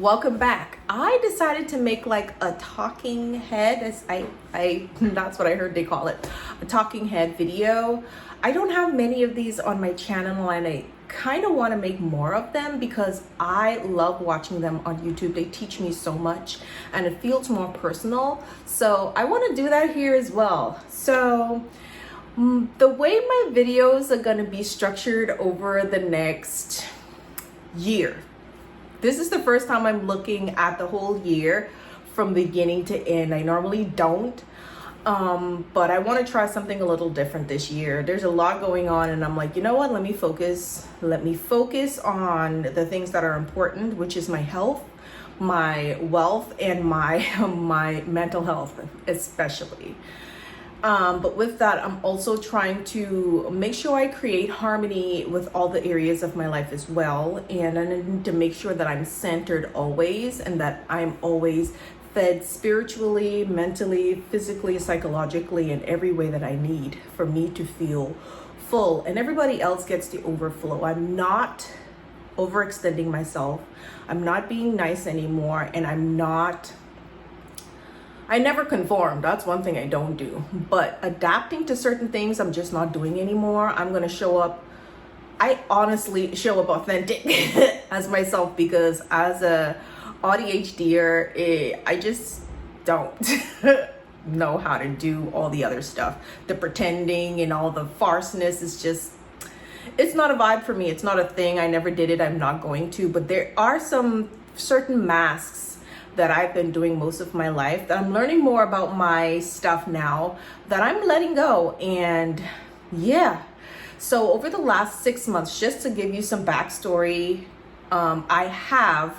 welcome back. I decided to make like a talking head, as I that's what I heard they call it, a talking head video. I don't have many of these on my channel, and I kind of want to make more of them because I love watching them on YouTube. They teach me so much and it feels more personal. So I want to do that here as well. So the way my videos are going to be structured over the next year. This is the first time I'm looking at the whole year from beginning to end. I normally don't, but I want to try something a little different this year. There's a lot going on and I'm like, you know what, let me focus on the things that are important, which is my health, my wealth, and my my mental health especially. But with that, I'm also trying to make sure I create harmony with all the areas of my life as well. And I need to make sure that I'm centered always and that I'm always fed spiritually, mentally, physically, psychologically, in every way that I need for me to feel full. And everybody else gets the overflow. I'm not overextending myself. I'm not being nice anymore. And I never conform. That's one thing I don't do. But adapting to certain things, I'm just not doing anymore. I'm going to show up. I honestly show up authentic as myself because as a AuDHDer, I just don't know how to do all the other stuff. The pretending and all the farceness is just, it's not a vibe for me. It's not a thing. I never did it. I'm not going to. But there are some certain masks that I've been doing most of my life that I'm learning more about my stuff now that I'm letting go. And yeah, so over the last 6 months, just to give you some backstory, I have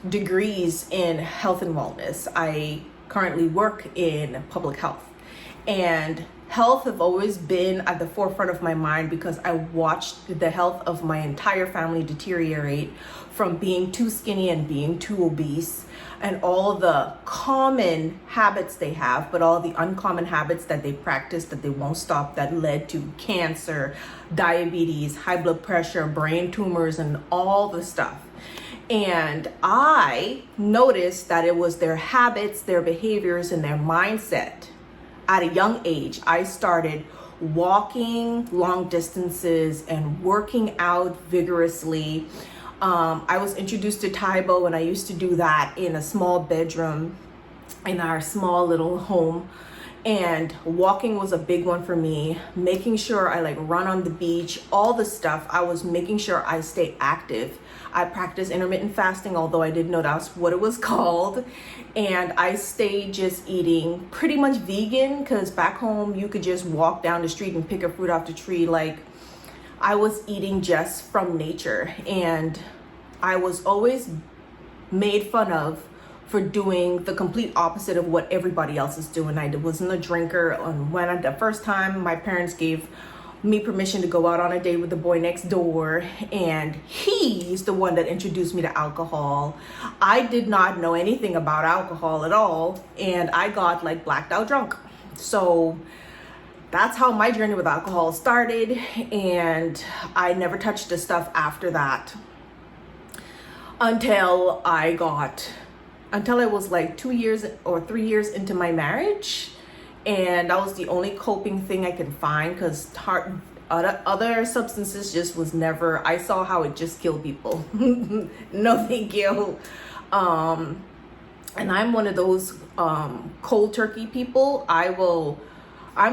degrees in health and wellness. I currently work in public health, and health have always been at the forefront of my mind because I watched the health of my entire family deteriorate from being too skinny and being too obese, and all the common habits they have, but all the uncommon habits that they practice that they won't stop, that led to cancer, diabetes, high blood pressure, brain tumors, and all the stuff. And I noticed that it was their habits, their behaviors, and their mindset. At a young age, I started walking long distances and working out vigorously. I was introduced to Taibo, and I used to do that in a small bedroom in our small little home. And walking was a big one for me. Making sure I run on the beach, all the stuff. I was making sure I stay active. I practiced intermittent fasting, although I didn't know that's what it was called. And I stayed just eating pretty much vegan because back home you could just walk down the street and pick a fruit off the tree. I was eating just from nature, and I was always made fun of for doing the complete opposite of what everybody else is doing. I wasn't a drinker. And when the first time my parents gave me permission to go out on a date with the boy next door, and he's the one that introduced me to alcohol. I did not know anything about alcohol at all, and I got blacked out drunk. So that's how my journey with alcohol started, and I never touched the stuff after that until I was 2 years or 3 years into my marriage. And that was the only coping thing I could find because other substances just was never, I saw how it just killed people. No, thank you. And I'm one of those cold turkey people. I'm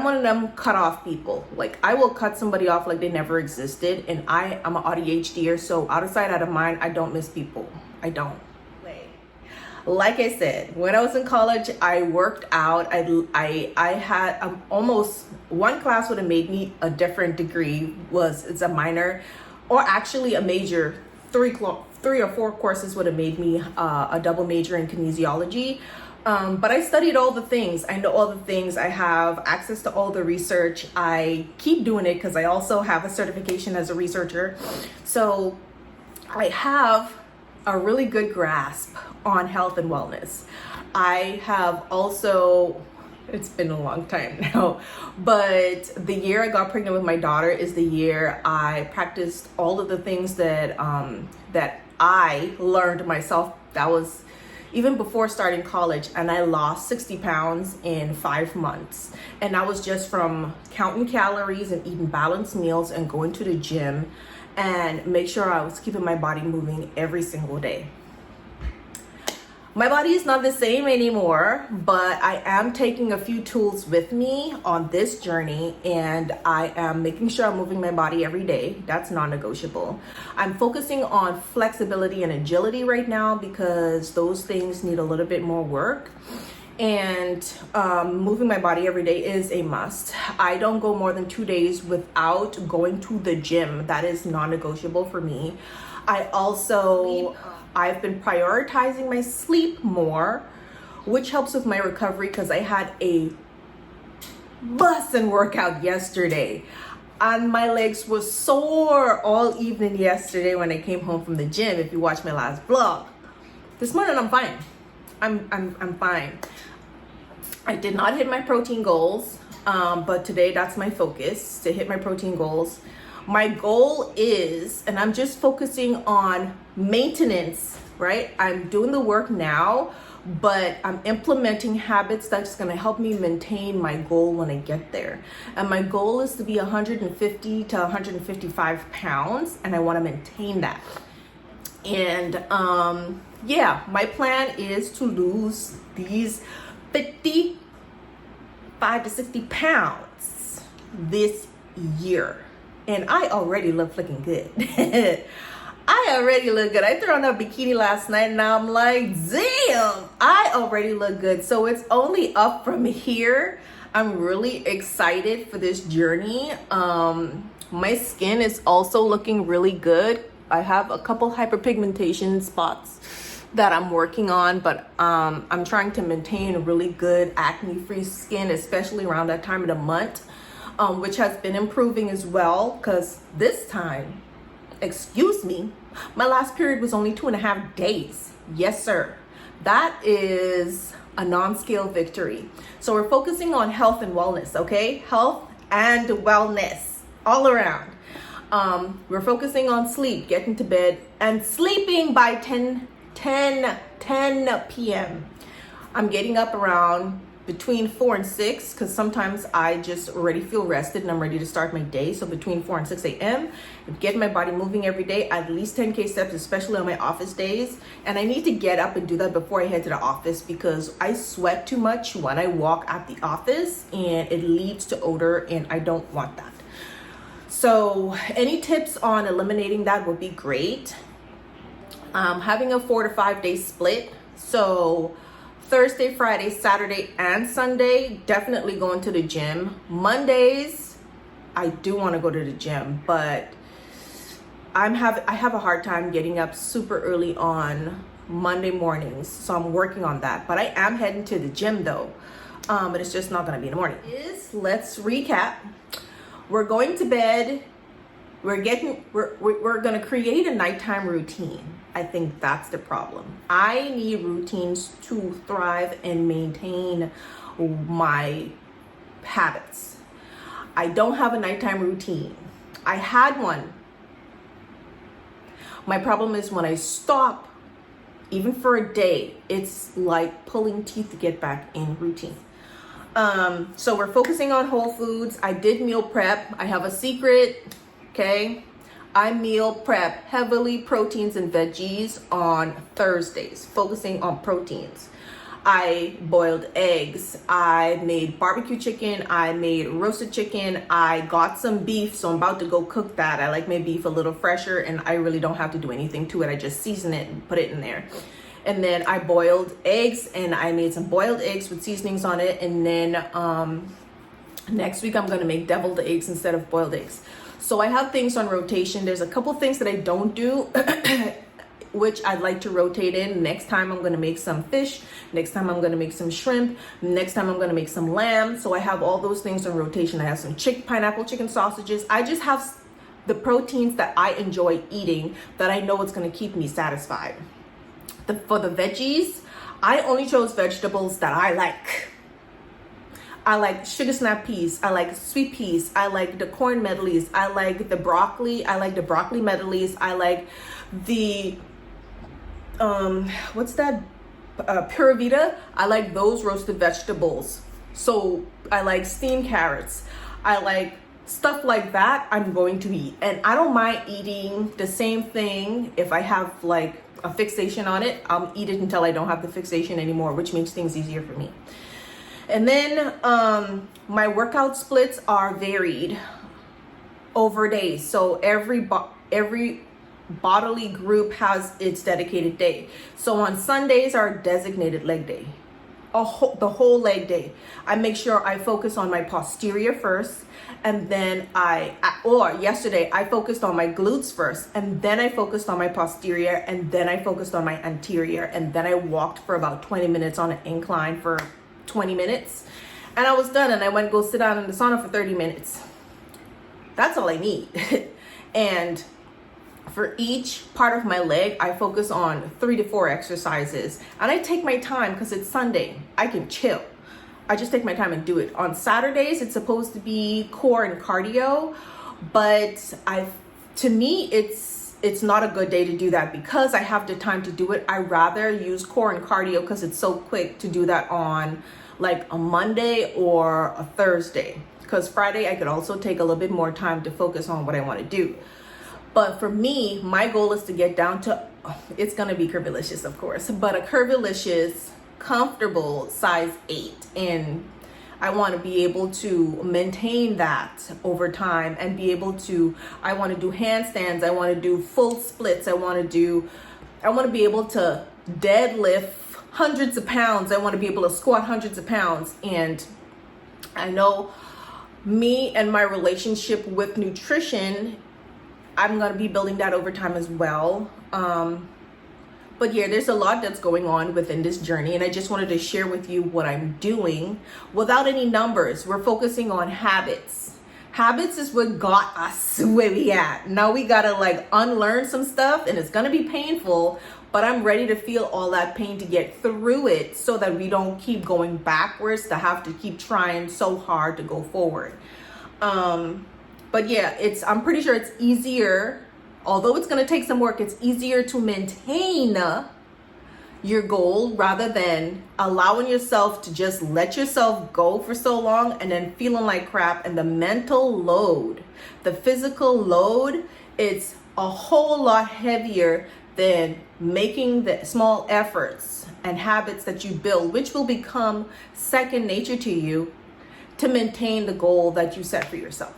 one of them cut off people. I will cut somebody off like they never existed. And I'm an AuDHDer, so out of sight, out of mind, I don't miss people. I don't. Like I said, when I was in college, I worked out. I had almost one class would have made me a different degree. It's a minor, or actually a major. Three or four courses would have made me a double major in kinesiology. But I studied all the things. I know all the things. I have access to all the research. I keep doing it because I also have a certification as a researcher. So I have a really good grasp on health and wellness. I have also, it's been a long time now, but the year I got pregnant with my daughter is the year I practiced all of the things that I learned myself. That was even before starting college, and I lost 60 pounds in 5 months. And that was just from counting calories and eating balanced meals and going to the gym and make sure I was keeping my body moving every single day. My body is not the same anymore, but I am taking a few tools with me on this journey, and I am making sure I'm moving my body every day. That's non-negotiable. I'm focusing on flexibility and agility right now because those things need a little bit more work. And moving my body every day is a must. I don't go more than 2 days without going to the gym. That is non-negotiable for me. I've been prioritizing my sleep more, which helps with my recovery because I had a bussin' workout yesterday. And my legs were sore all evening yesterday when I came home from the gym, if you watched my last vlog. This morning I'm fine. I'm fine. I did not hit my protein goals, but today that's my focus, to hit my protein goals. My goal is, and I'm just focusing on maintenance, right? I'm doing the work now, but I'm implementing habits that's gonna help me maintain my goal when I get there. And my goal is to be 150 to 155 pounds, and I wanna maintain that. And yeah, my plan is to lose these 55 to 60 pounds this year. And I already look freaking good. I already look good. I threw on that bikini last night and I'm like, damn, I already look good. So it's only up from here. I'm really excited for this journey. My skin is also looking really good. I have a couple hyperpigmentation spots that I'm working on, but I'm trying to maintain a really good acne-free skin, especially around that time of the month. Which has been improving as well, because this time, excuse me, my last period was only 2.5 days. Yes, sir. That is a non-scale victory. So we're focusing on health and wellness, okay? Health and wellness all around. We're focusing on sleep, getting to bed, and sleeping by 10 p.m. I'm getting up around between 4 and 6, because sometimes I just already feel rested and I'm ready to start my day. So between 4 and 6 a.m. I'm getting my body moving every day, at least 10K steps, especially on my office days. And I need to get up and do that before I head to the office because I sweat too much when I walk at the office and it leads to odor, and I don't want that. So any tips on eliminating that would be great. Having a 4 to 5 day split. So Thursday, Friday, Saturday, and Sunday, definitely going to the gym. Mondays, I do want to go to the gym, but I have a hard time getting up super early on Monday mornings, so I'm working on that. But I am heading to the gym though, but it's just not going to be in the morning. Let's recap. We're going to bed. We're going to create a nighttime routine. I think that's the problem. I need routines to thrive and maintain my habits. I don't have a nighttime routine. I had one. My problem is when I stop, even for a day, it's like pulling teeth to get back in routine. So we're focusing on whole foods. I did meal prep. I have a secret, okay? I meal prep heavily proteins and veggies on Thursdays, focusing on proteins. I boiled eggs. I made barbecue chicken. I made roasted chicken. I got some beef, so I'm about to go cook that. I like my beef a little fresher, and I really don't have to do anything to it. I just season it and put it in there. And then I boiled eggs, and I made some boiled eggs with seasonings on it. And then next week I'm gonna make deviled eggs instead of boiled eggs. So I have things on rotation. There's a couple things that I don't do, which I'd like to rotate in. Next time I'm gonna make some fish. Next time I'm gonna make some shrimp. Next time I'm gonna make some lamb. So I have all those things on rotation. I have some pineapple chicken sausages. I just have the proteins that I enjoy eating that I know it's gonna keep me satisfied. For the veggies, I only chose vegetables that I like. I like sugar snap peas. I like sweet peas. I like the corn medleys. I like the broccoli. I like the broccoli medleys. I like the what's that? Pura Vida. I like those roasted vegetables. So I like steamed carrots. I like stuff like that. I'm going to eat, and I don't mind eating the same thing. If I have like a fixation on it, I'll eat it until I don't have the fixation anymore, which makes things easier for me. And then my workout splits are varied over days. So every bodily group has its dedicated day. So on Sundays are designated leg day, the whole leg day. I make sure I focus on my posterior first, and then yesterday I focused on my glutes first, and then I focused on my posterior, and then I focused on my anterior, and then I walked for about 20 minutes on an incline for 20 minutes, and I was done, and I went to go sit down in the sauna for 30 minutes. That's all I need. And for each part of my leg, I focus on 3 to 4 exercises, and I take my time because it's Sunday. I can chill. I just take my time and do it. On Saturdays, it's supposed to be core and cardio, but to me, it's not a good day to do that because I have the time to do it. I rather use core and cardio because it's so quick to do that on like a Monday or a Thursday. Because Friday, I could also take a little bit more time to focus on what I want to do. But for me, my goal is to get down to, it's going to be curvilicious, of course, but a curvilicious, comfortable size 8. And I want to be able to maintain that over time and be able to, I want to do handstands. I want to do full splits. I want to be able to deadlift hundreds of pounds. I want to be able to squat hundreds of pounds. And I know me and my relationship with nutrition, I'm going to be building that over time as well. But yeah, there's a lot that's going on within this journey, and I just wanted to share with you what I'm doing without any numbers. We're focusing on habits. Habits is what got us where we at. Now we got to like unlearn some stuff, and it's going to be painful, but I'm ready to feel all that pain to get through it so that we don't keep going backwards, to have to keep trying so hard to go forward. But yeah, I'm pretty sure it's easier, although it's going to take some work, it's easier to maintain your goal rather than allowing yourself to just let yourself go for so long and then feeling like crap. And the mental load, the physical load, it's a whole lot heavier than making the small efforts and habits that you build, which will become second nature to you to maintain the goal that you set for yourself.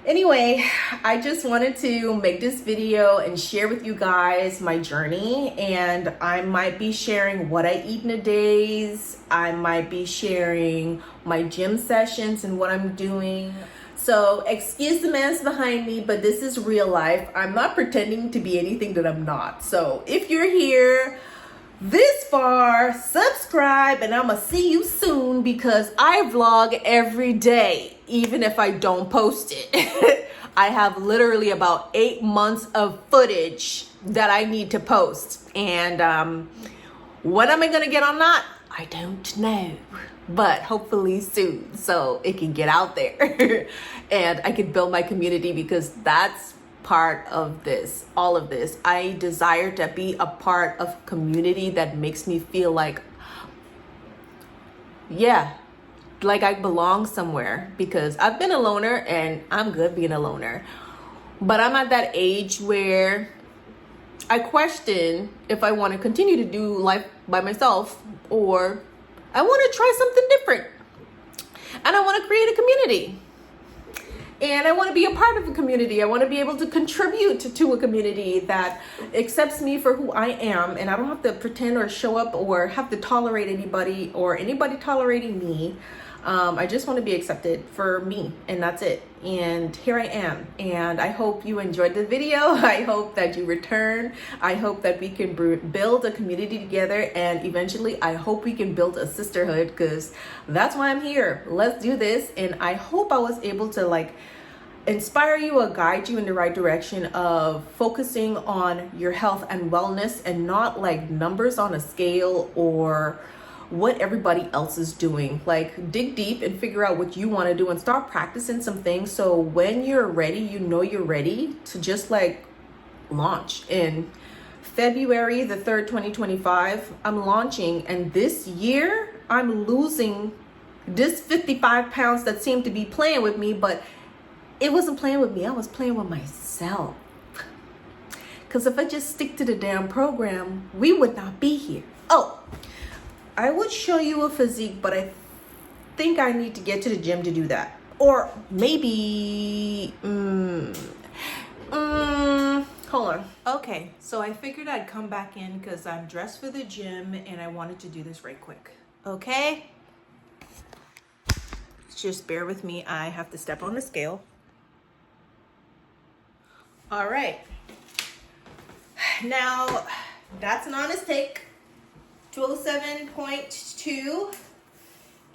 Anyway, I just wanted to make this video and share with you guys my journey, and I might be sharing what I eat in a days. I might be sharing my gym sessions and what I'm doing. So excuse the mess behind me, but this is real life. I'm not pretending to be anything that I'm not. So if you're here this far, subscribe, and I'm gonna see you soon because I vlog every day, even if I don't post it. I have literally about 8 months of footage that I need to post, and when am I gonna get on that? I don't know, but hopefully soon so it can get out there and I can build my community, because that's part of this, all of this. I desire to be a part of community that makes me feel like, yeah, like I belong somewhere, because I've been a loner and I'm good being a loner, but I'm at that age where I question if I want to continue to do life by myself, or I want to try something different, and I want to create a community. And I want to be a part of a community. I want to be able to contribute to a community that accepts me for who I am. And I don't have to pretend or show up or have to tolerate anybody or anybody tolerating me. I just want to be accepted for me, and that's it. And here I am. And I hope you enjoyed the video. I hope that you return. I hope that we can build a community together. And eventually, I hope we can build a sisterhood, because that's why I'm here. Let's do this. And I hope I was able to inspire you or guide you in the right direction of focusing on your health and wellness, and not like numbers on a scale or what everybody else is doing. Dig deep and figure out what you want to do and start practicing some things, so when you're ready, you know you're ready to just launch and February the 3rd, 2025, I'm launching, and this year I'm losing this 55 pounds that seemed to be playing with me, but it wasn't playing with me. I was playing with myself. Because if I just stick to the damn program, we would not be here. Oh, I would show you a physique, but I think I need to get to the gym to do that. Or maybe, hold on. Okay, so I figured I'd come back in because I'm dressed for the gym and I wanted to do this right quick. Okay? Just bear with me. I have to step on the scale. All right. Now, that's an honest take. 207.2.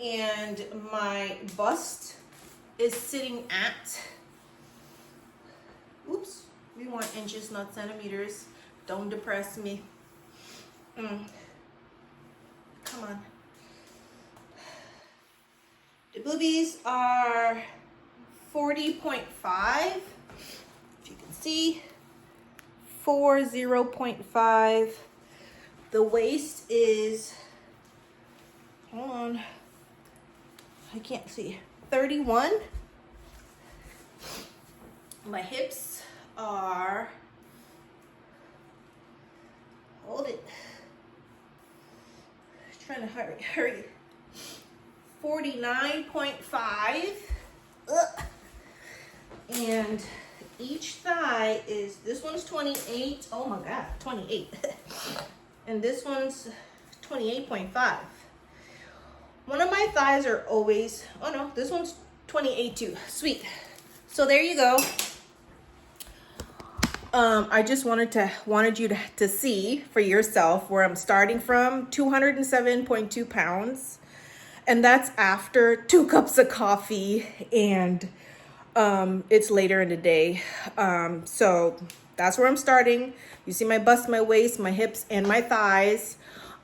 And my bust is sitting at, oops, we want inches, not centimeters. Don't depress me. Come on. The boobies are 40.5, if you can see, 40.5. The waist is, hold on, I can't see, 31. My hips are, hold it, trying to hurry, 49.5. And each thigh is, this one's 28. Oh my God, 28. And this one's 28.5. One of my thighs are always, oh no, this one's 28 too. Sweet. So there you go. I just wanted you to see for yourself where I'm starting from. 207.2 pounds. And that's after 2 cups of coffee, and it's later in the day. So that's where I'm starting. You see my bust, my waist, my hips, and my thighs.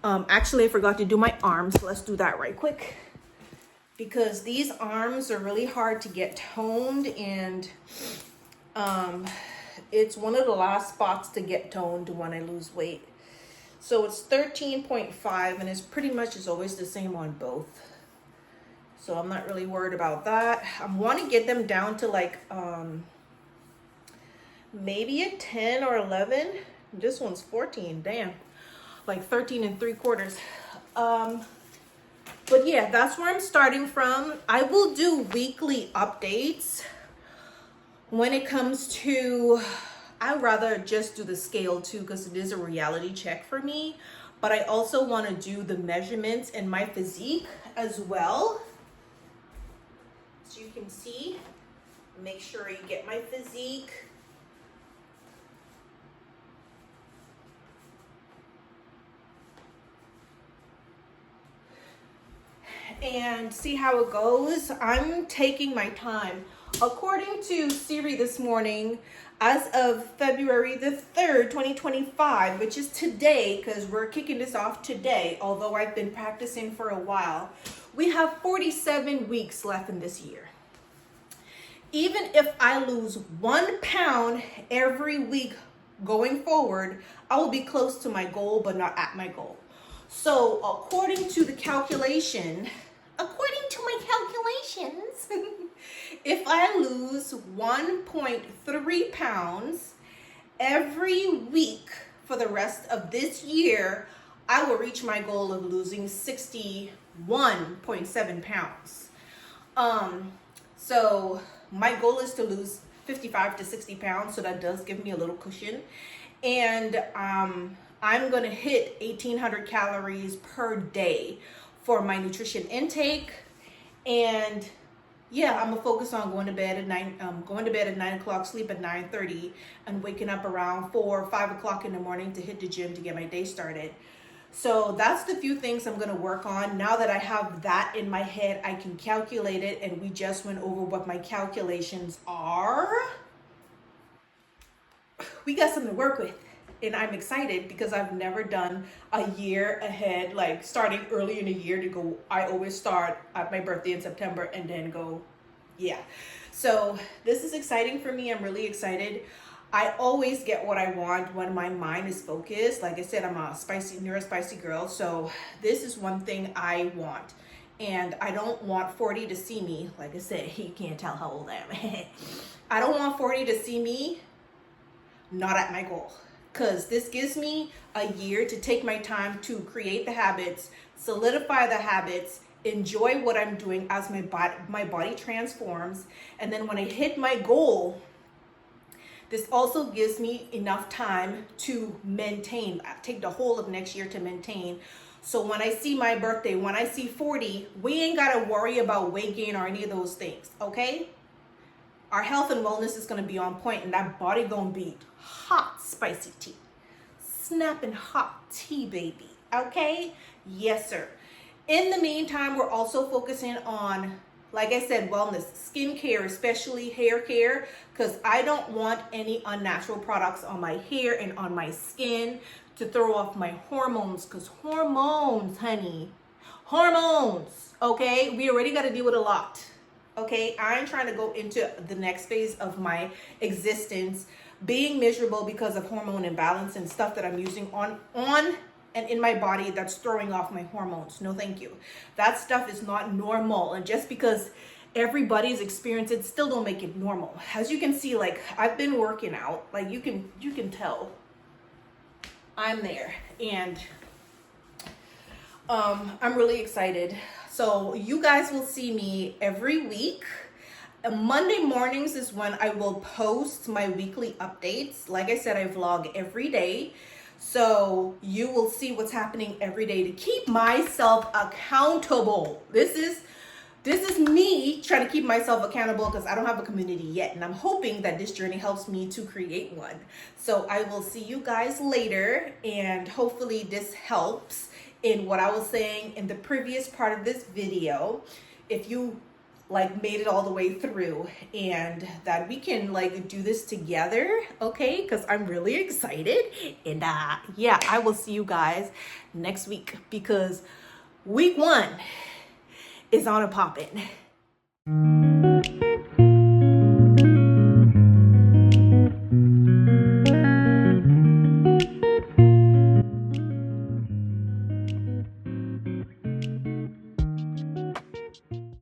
Actually, I forgot to do my arms. Let's do that right quick, because these arms are really hard to get toned, and it's one of the last spots to get toned when I lose weight. So it's 13.5, and it's pretty much is always the same on both. So I'm not really worried about that. I want to get them down to like maybe a 10 or 11. This one's 14, damn. Like 13 3/4. But yeah, that's where I'm starting from. I will do weekly updates when it comes to, I'd rather just do the scale too, because it is a reality check for me. But I also want to do the measurements in my physique as well. So you can see, make sure you get my physique. And see how it goes. I'm taking my time. According to Siri this morning, as of February the 3rd, 2025, which is today, because we're kicking this off today, although I've been practicing for a while, we have 47 weeks left in this year. Even if I lose 1 pound every week going forward, I will be close to my goal, but not at my goal. So according to my calculations, if I lose 1.3 pounds every week for the rest of this year, I will reach my goal of losing 61.7 pounds. So my goal is to lose 55 to 60 pounds, so that does give me a little cushion. And I'm gonna hit 1,800 calories per day for my nutrition intake. And yeah, I'm gonna focus on going to bed at 9 o'clock, sleep at 9:30, and waking up around 4 or 5 o'clock in the morning to hit the gym to get my day started. So that's the few things I'm gonna work on. Now that I have that in my head, I can calculate it, and we just went over what my calculations are. We got something to work with. And I'm excited because I've never done a year ahead, like starting early in the year to go. I always start at my birthday in September and then go, yeah. So this is exciting for me. I'm really excited. I always get what I want when my mind is focused. Like I said, I'm a neurospicy girl. So this is one thing I want. And I don't want 40 to see me. Like I said, you can't tell how old I am. I don't want 40 to see me not at my goal. Because this gives me a year to take my time to create the habits, solidify the habits, enjoy what I'm doing as my body transforms. And then when I hit my goal, this also gives me enough time to maintain, take the whole of next year to maintain. So when I see my birthday, when I see 40, we ain't gotta worry about weight gain or any of those things, okay? Our health and wellness is gonna be on point, and that body gonna be hot, spicy tea. Snapping hot tea, baby, okay? Yes, sir. In the meantime, we're also focusing on, like I said, wellness, skincare, especially hair care, because I don't want any unnatural products on my hair and on my skin to throw off my hormones, because hormones, honey, hormones, okay? We already got to deal with a lot, okay? I ain't trying to go into the next phase of my existence being miserable because of hormone imbalance and stuff that I'm using on and in my body that's throwing off my hormones. No, thank you. That stuff is not normal. And just because everybody's experienced it, still don't make it normal. As you can see, like, I've been working out. Like, you can tell I'm there. And I'm really excited. So you guys will see me every week. Monday mornings is when I will post my weekly updates. Like I said, I vlog every day. So you will see what's happening every day to keep myself accountable. This is me trying to keep myself accountable because I don't have a community yet. And I'm hoping that this journey helps me to create one. So I will see you guys later. And hopefully this helps in what I was saying in the previous part of this video. If you like made it all the way through, and that we can like do this together, okay? Because I'm really excited. And yeah, I will see you guys next week because week 1 is on a poppin'.